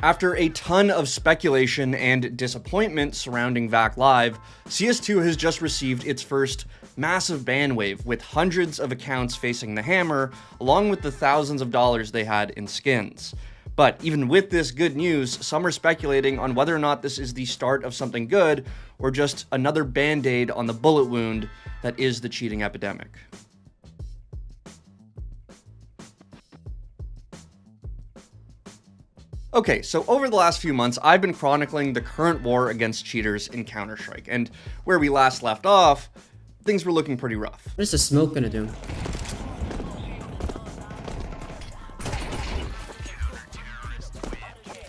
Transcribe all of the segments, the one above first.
After a ton of speculation and disappointment surrounding VAC Live, CS2 has just received its first massive ban wave, with hundreds of accounts facing the hammer, along with the thousands of dollars they had in skins. But even with this good news, some are speculating on whether or not this is the start of something good, or just another band-aid on the bullet wound that is the cheating epidemic. Okay, so over the last few months, I've been chronicling the current war against cheaters in Counter-Strike, and where we last left off, things were looking pretty rough. What is the smoke gonna do?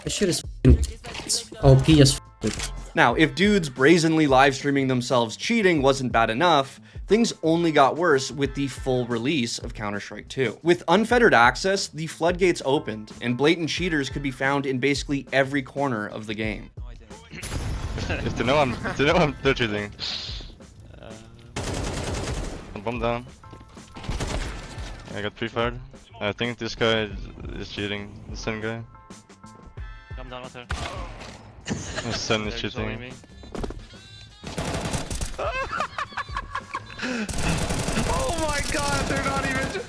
This shit is OP as f***. Now, if dudes brazenly live streaming themselves cheating wasn't bad enough, things only got worse with the full release of Counter-Strike 2. With unfettered access, the floodgates opened, and blatant cheaters could be found in basically every corner of the game. If they know I'm they're cheating. Bomb down. I got pre-fired. I think this guy is cheating. The same guy. Come down with her. The sun is cheating. Oh my god, they're not even.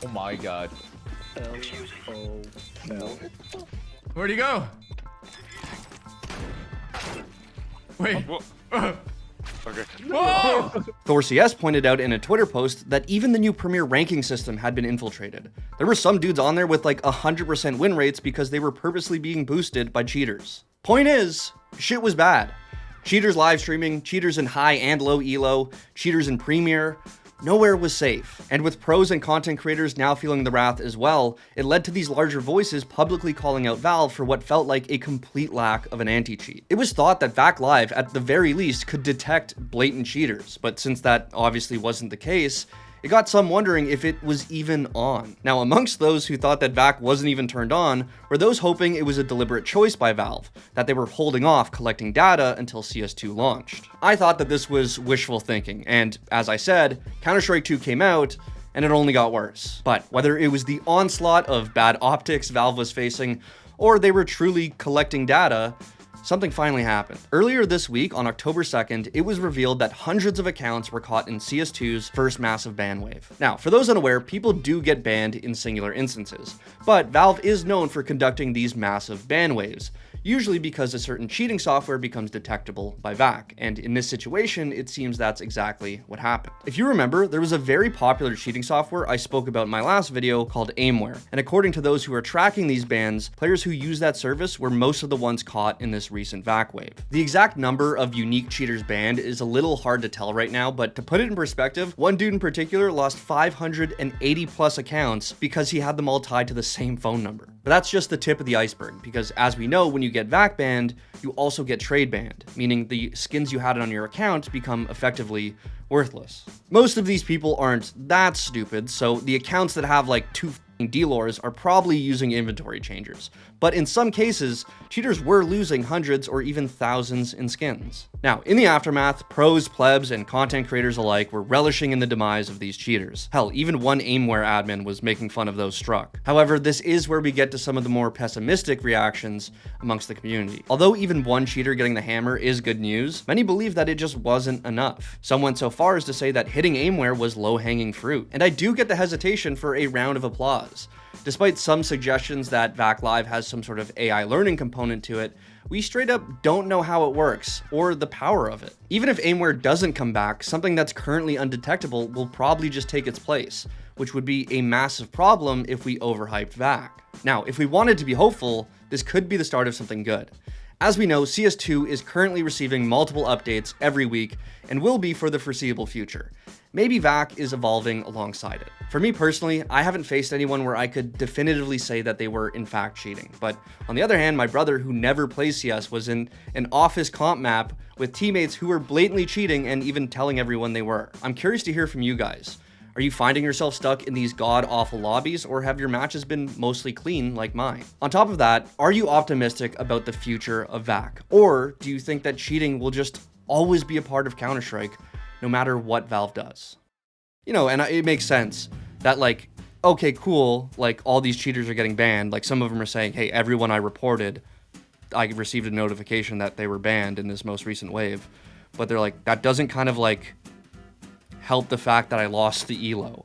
Oh my god. Oh no. Where'd he go? Wait. Okay. Whoa! ThorCS pointed out in a Twitter post that even the new Premier ranking system had been infiltrated. There were some dudes on there with like 100% win rates because they were purposely being boosted by cheaters. Point is, shit was bad. Cheaters live streaming, cheaters in high and low elo, cheaters in Premier. Nowhere was safe. And with pros and content creators now feeling the wrath as well, it led to these larger voices publicly calling out Valve for what felt like a complete lack of an anti-cheat. It was thought that VAC Live, at the very least, could detect blatant cheaters, but since that obviously wasn't the case, it got some wondering if it was even on. Now, amongst those who thought that VAC wasn't even turned on were those hoping it was a deliberate choice by Valve, that they were holding off collecting data until CS2 launched. I thought that this was wishful thinking, and as I said, Counter-Strike 2 came out, and it only got worse. But whether it was the onslaught of bad optics Valve was facing, or they were truly collecting data, something finally happened. Earlier this week, on October 2nd, it was revealed that hundreds of accounts were caught in CS2's first massive ban wave. Now, for those unaware, people do get banned in singular instances, but Valve is known for conducting these massive ban waves, usually because a certain cheating software becomes detectable by VAC, and in this situation, it seems that's exactly what happened. If you remember, there was a very popular cheating software I spoke about in my last video called Aimware, and according to those who are tracking these bans, players who use that service were most of the ones caught in this recent VAC wave. The exact number of unique cheaters banned is a little hard to tell right now, but to put it in perspective, one dude in particular lost 580 plus accounts because he had them all tied to the same phone number. But that's just the tip of the iceberg, because as we know, when you get VAC banned, you also get trade banned, meaning the skins you had on your account become effectively worthless. Most of these people aren't that stupid, so the accounts that have like 2 D-lores are probably using inventory changers, but in some cases, cheaters were losing hundreds or even thousands in skins. Now, in the aftermath, pros, plebs, and content creators alike were relishing in the demise of these cheaters. Hell, even one Aimware admin was making fun of those struck. However, this is where we get to some of the more pessimistic reactions amongst the community. Although even one cheater getting the hammer is good news, many believe that it just wasn't enough. Some went so far as to say that hitting Aimware was low-hanging fruit, and I do get the hesitation for a round of applause. Despite some suggestions that VAC Live has some sort of AI learning component to it, we straight up don't know how it works, or the power of it. Even if Aimware doesn't come back, something that's currently undetectable will probably just take its place, which would be a massive problem if we overhyped VAC. Now, if we wanted to be hopeful, this could be the start of something good. As we know, CS2 is currently receiving multiple updates every week and will be for the foreseeable future. Maybe VAC is evolving alongside it. For me personally, I haven't faced anyone where I could definitively say that they were in fact cheating. But on the other hand, my brother, who never plays CS, was in an office comp map with teammates who were blatantly cheating and even telling everyone they were. I'm curious to hear from you guys. Are you finding yourself stuck in these god-awful lobbies, or have your matches been mostly clean like mine? On top of that, are you optimistic about the future of VAC? Or do you think that cheating will just always be a part of Counter-Strike, no matter what Valve does? You know, and it makes sense that like okay, cool, like all these cheaters are getting banned. Like some of them are saying, hey, everyone I reported, I received a notification that they were banned in this most recent wave. But they're like, that doesn't kind of like help the fact that I lost the elo.